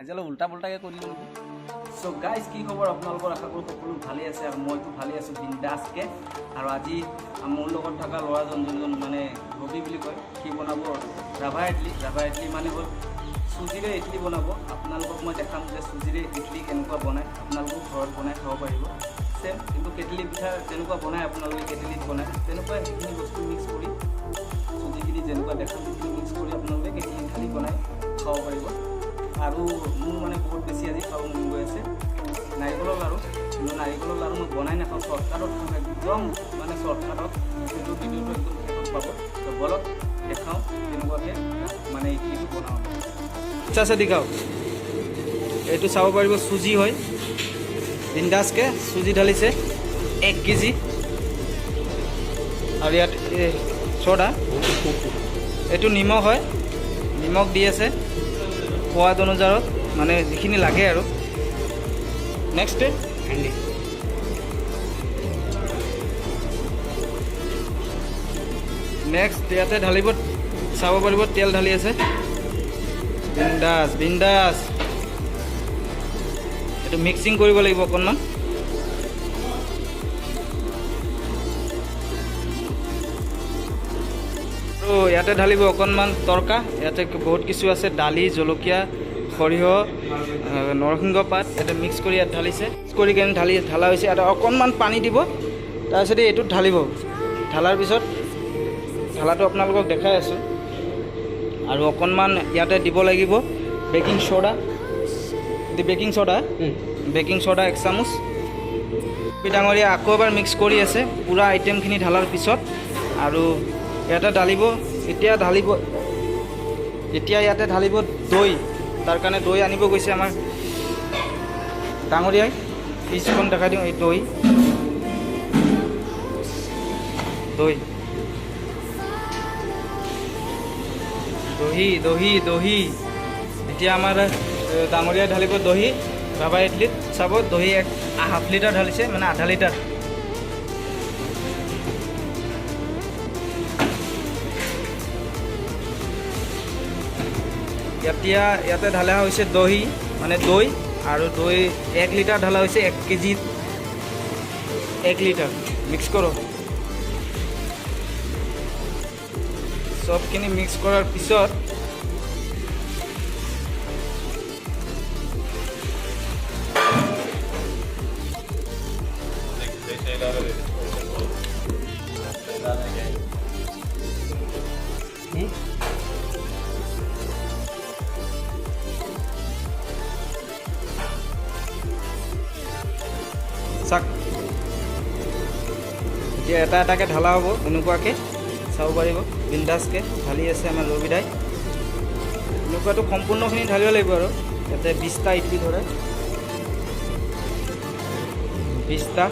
আজি অলপ উল্টা পুল্টাকৈ কৰিলোঁ। চ' গাইজ কি খবৰ আপোনালোকৰ? আশা কৰোঁ সকলো ভালেই আছে আৰু মইতো ভালেই আছোঁ বিন্দাছকৈ। আৰু আজি মোৰ লগত থকা ল'ৰাজন যোনজন মানে ৰবি বুলি কয়, সি বনাব ৰাভা ইডলি মানে হ'ল চুজিৰে ইডলি বনাব। আপোনালোকক মই দেখাম যে চুজিৰে ইডলি কেনেকুৱা বনায়, আপোনালোকেও ঘৰত বনাই খাব পাৰিব। চেম কিন্তু কেটলি পিঠা যেনেকুৱা বনায় আপোনালোকে কেটলিত বনায় তেনেকুৱাই সেইখিনি বস্তু মিক্স কৰি চুজিখিনি যেনেকুৱা দেখাম সেইখিনি মিক্স কৰি আপোনালোকে কেটলিত খালি বনাই খাব পাৰিব। আৰু মোৰ মানে বহুত বেছি আজি খাব মন গৈ আছে নাৰিকলৰ লাড়ু, কিন্তু নাৰিকলৰ লাড়ু মই বনাই নাখাওঁ, শ্বৰ্টকাটত খাওঁ, একদম মানে শ্বৰ্টকাটত। সেইটো ভিডিঅ'টো একদম শেষত পাব। তো বলক দেখাওঁ কেনেকুৱাকৈ মানে ইডলিটো বনাওঁ। আচ্ছা আচ্ছা দেখাওঁ। এইটো চাব পাৰিব চুজি হয়, বিন্দাছকৈ চুজি ঢালিছে 1 কেজি। আৰু ইয়াত চ'ডা, এইটো নিমখ হয়, নিমখ দি আছে সোৱাদ অনুযায়ী, মানে যিখিনি লাগে আৰু। নেক্সট ভেন্দি, নেক্সট ইয়াতে ঢালিব, চাব পাৰিব তেল ঢালি আছে। বিন্দাছ এইটো মিক্সিং কৰিব লাগিব অকণমান। আৰু ইয়াতে ঢালিব অকণমান তৰকা। ইয়াতে বহুত কিছু আছে, দালি, জলকীয়া, সৰিয়হ, নৰসিংহ পাত, ইয়াতে মিক্স কৰি ইয়াত ঢালিছে। মিক্স কৰি কেনে ঢালা হৈছে। ইয়াতে অকণমান পানী দিব, তাৰপিছতে এইটোত ঢালিব। ঢালাৰ পিছত ঢালাটো আপোনালোকক দেখাই আছোঁ। আৰু অকণমান ইয়াতে দিব লাগিব বেকিং চ'ডা, বেকিং চ'ডা 1 চামুচ। ডাঙৰীয়া আকৌ এবাৰ মিক্স কৰি আছে পূৰা আইটেমখিনি ঢালাৰ পিছত। আৰু ইয়াতে ঢালিব, এতিয়া ইয়াতে ঢালিব দৈ। তাৰ কাৰণে দৈ আনিব গৈছে আমাৰ ডাঙৰীয়াই। পিছখন দেখাই দিওঁ, এই দৈ দহি। এতিয়া আমাৰ ডাঙৰীয়াই ঢালিব দহি ৰাভা ইডলিত। চাব দহি 1/2 লিটাৰ ঢালিছে, মানে আধা লিটাৰ। এতিয়া ইয়াতে ঢালা হৈছে দহি, মানে দৈ। আৰু দৈ 1 লিটাৰ ঢালা হৈছে 1 কেজিত 1 লিটাৰ। মিক্স কৰক। চবখিনি মিক্স কৰাৰ পিছত চাক, এতিয়া এটা এটাকৈ ঢালা হ'ব এনেকুৱাকৈ। চাব পাৰিব বিন্দাছকৈ ঢালি আছে আমাৰ ৰবিদাই। এনেকুৱাটো সম্পূৰ্ণখিনি ঢালিব লাগিব। আৰু ইয়াতে 20টা ইডলি ধৰে, 20টা।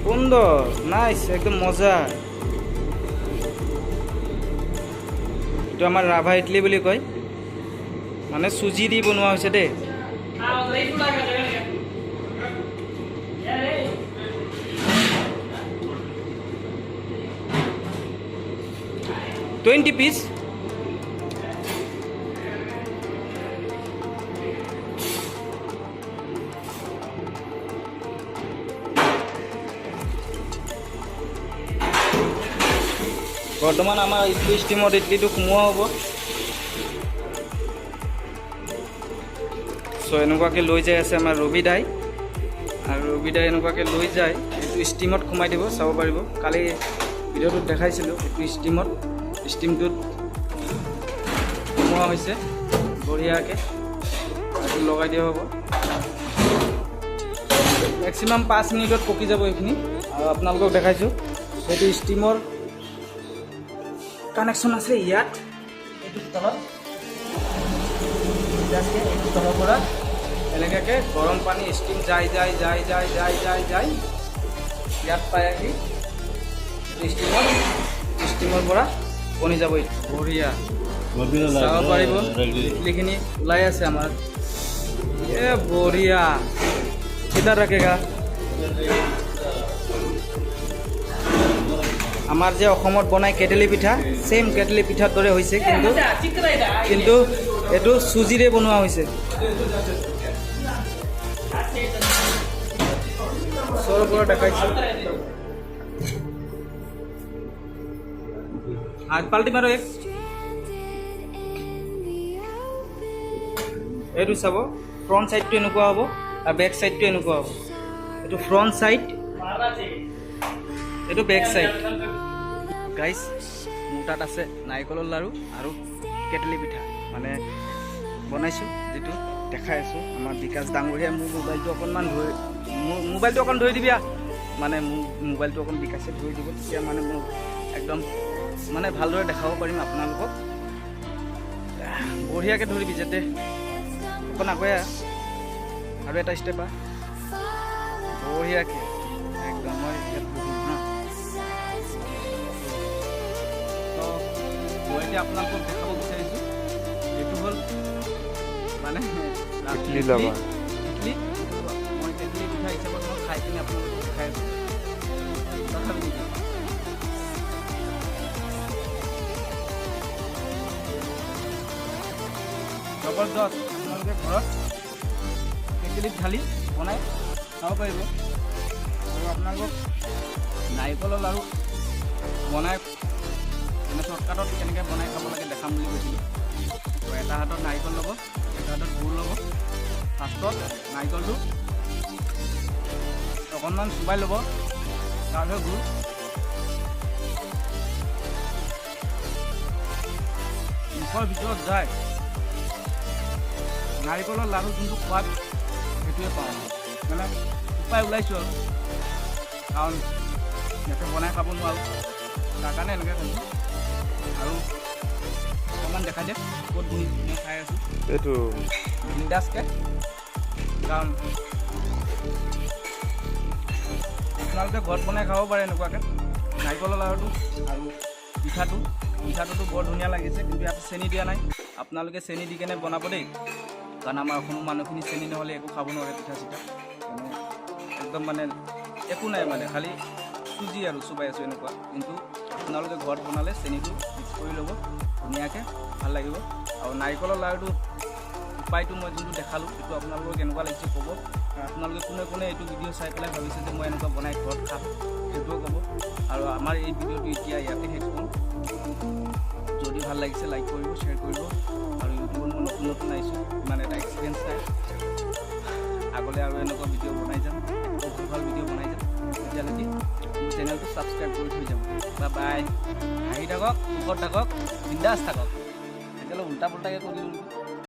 সুন্দৰ, নাইচ, একদম মজা। এইটো আমাৰ ৰাভা ইডলি বুলি কয়, মানে চুজি দি বনোৱা হৈছে দেই। $20 piece। বৰ্তমান আমাৰ ইডলি ষ্টিমত ইডলিটো সোমোৱা হ'ব। চ' এনেকুৱাকৈ লৈ যাই আছে আমাৰ ৰবিদাই। আৰু ৰবিদাই এনেকুৱাকৈ লৈ যায়, এইটো ষ্টিমত সোমাই দিব। চাব পাৰিব, কালি ভিডিঅ'টোত দেখাইছিলোঁ। এইটো ষ্টিমটোত সোমোৱা হৈছে বঢ়িয়াকৈ। এইটো লগাই দিয়া হ'ব। মেক্সিমাম 5 মিনিটত পকি যাব এইখিনি। আৰু আপোনালোকক দেখাইছোঁ, সেইটো ষ্টিমৰ কানেকশ্যন আছে ইয়াত, এইটো তলত। এইটো তলৰ পৰা এনেকুৱাকৈ গৰম পানী ষ্টিম যায় ইয়াত পাই আহি ষ্টিমৰ পৰা বনি যাব। বঢ়িয়া, চাব পাৰিব ইডলিখিনি ওলাই আছে আমাৰ। বঢ়িয়া, किधर रखेगा? আমাৰ যে অসমত বনাই কেটেলি পিঠা সেম কেটেলি পিঠাৰ দৰে হৈছে কিন্তু এইটো চুজিৰে বনোৱা হৈছে ওচৰৰ পৰা দেখাইছোঁ আগ পাল্টি মাৰো এইটো চাব ফ্ৰণ্ট সাইডটো এনেকুৱা হ'ব আৰু বেক সাইডটো এনেকুৱা হ'ব এইটো ফ্ৰণ্ট সাইড এইটো বেক সাইড গাইজ মোৰ তাত আছে নাৰিকলৰ লাড়ু আৰু কেটলি পিঠা মানে বনাইছোঁ যিটো দেখাই আছোঁ আমাৰ বিকাশ ডাঙৰীয়া মোৰ মোবাইলটো অকণ ধৰি দিবি মানে মোবাইলটো অকণ বিকাশে ধৰি দিব তেতিয়া মানে মোৰ একদম মানে ভালদৰে দেখাব পাৰিম আপোনালোকক বঢ়িয়াকৈ ধৰিবি যাতে অকণ আগুৱাই আৰু এটা ষ্টেপ বঢ়িয়াকৈ একদম মই ইয়াত বহিম হা তো মই এতিয়া আপোনালোকক দেখাব বিচাৰিছোঁ এইটো হ'ল মানে ইডলি মই কেটলি পিঠা হিচাপত মই খাই পিনি আপোনালোকক দেখাই আছোঁ জবৰদস্ত আপোনালোকে ঘৰত কেটলি ঢালি বনাই খাব পাৰিব আৰু আপোনালোকক নাৰিকলৰ লাড়ু বনাই মানে শ্বৰ্টকাটত কেনেকৈ বনাই খাব লাগে দেখাম বুলি কৈছিলোঁ তো এটা হাতত নাৰিকল ল'ব এটা হাতত গুৰ ল'ব ফাৰ্ষ্টত নাৰিকলটো অকণমান চুবাই ল'ব তাৰপিছত গুৰ মুখৰ ভিতৰত যায় নাৰিকলৰ লাড়ু যোনটো সোৱাদ সেইটোৱে পাওঁ মানে উপায় ওলাইছোঁ আৰু কাৰণ ইয়াতে বনাই খাব নোৱাৰোঁ তাৰ কাৰণে এনেকৈ কৈছোঁ আৰু অকণমান দেখাই দিয়ক ক'ত বহি মই খাই আছোঁ এইটো বিন্দাছকৈ কাৰণ আপোনালোকে ঘৰত বনাই খাব পাৰে এনেকুৱাকৈ নাৰিকলৰ লাড়ুটো আৰু পিঠাটোতো বৰ ধুনীয়া লাগিছে কিন্তু ইয়াত চেনি দিয়া নাই আপোনালোকে চেনি দি কেনে বনাব দেই কাৰণ আমাৰ অসমৰ মানুহখিনি চেনি নহ'লে একো খাব নোৱাৰে পিঠা চিঠা মানে একদম মানে একো নাই মানে খালি চুজি আৰু চুবাই আছোঁ এনেকুৱা কিন্তু আপোনালোকে ঘৰত বনালে চেনিটো মিক্স কৰি ল'ব ধুনীয়াকৈ ভাল লাগিব আৰু নাৰিকলৰ লাড়ুটো উপায়টো মই যোনটো দেখালোঁ সেইটো আপোনালোকৰ কেনেকুৱা লাগিছে ক'ব আপোনালোকে কোনে এইটো ভিডিঅ' চাই পেলাই ভাবিছে যে মই এনেকুৱা বনাই ঘৰত খাম সেইটোও ক'ব আৰু আমাৰ এই ভিডিঅ'টো এতিয়া ইয়াতে শেষ কৰোঁ যদি ভাল লাগিছে লাইক কৰিব শ্বেয়াৰ কৰিব আৰু ইউটিউবত মই নতুন আহিছোঁ ইমান এটা এক্সপিৰিয়েঞ্চ নাই আগলৈ আৰু এনেকুৱা ভিডিঅ' বনাই যাম ভাল ভিডিঅ' বনাই যাম তেতিয়ালৈকে মোৰ চেনেলটো ছাবস্ক্ৰাইব কৰি থৈ যাম বাই হাঁহি থাকক সুখত থাকক বিন্দাছ থাকক তেতিয়াহ'লে উল্টা পুল্টাকৈ কৰি দিলোঁ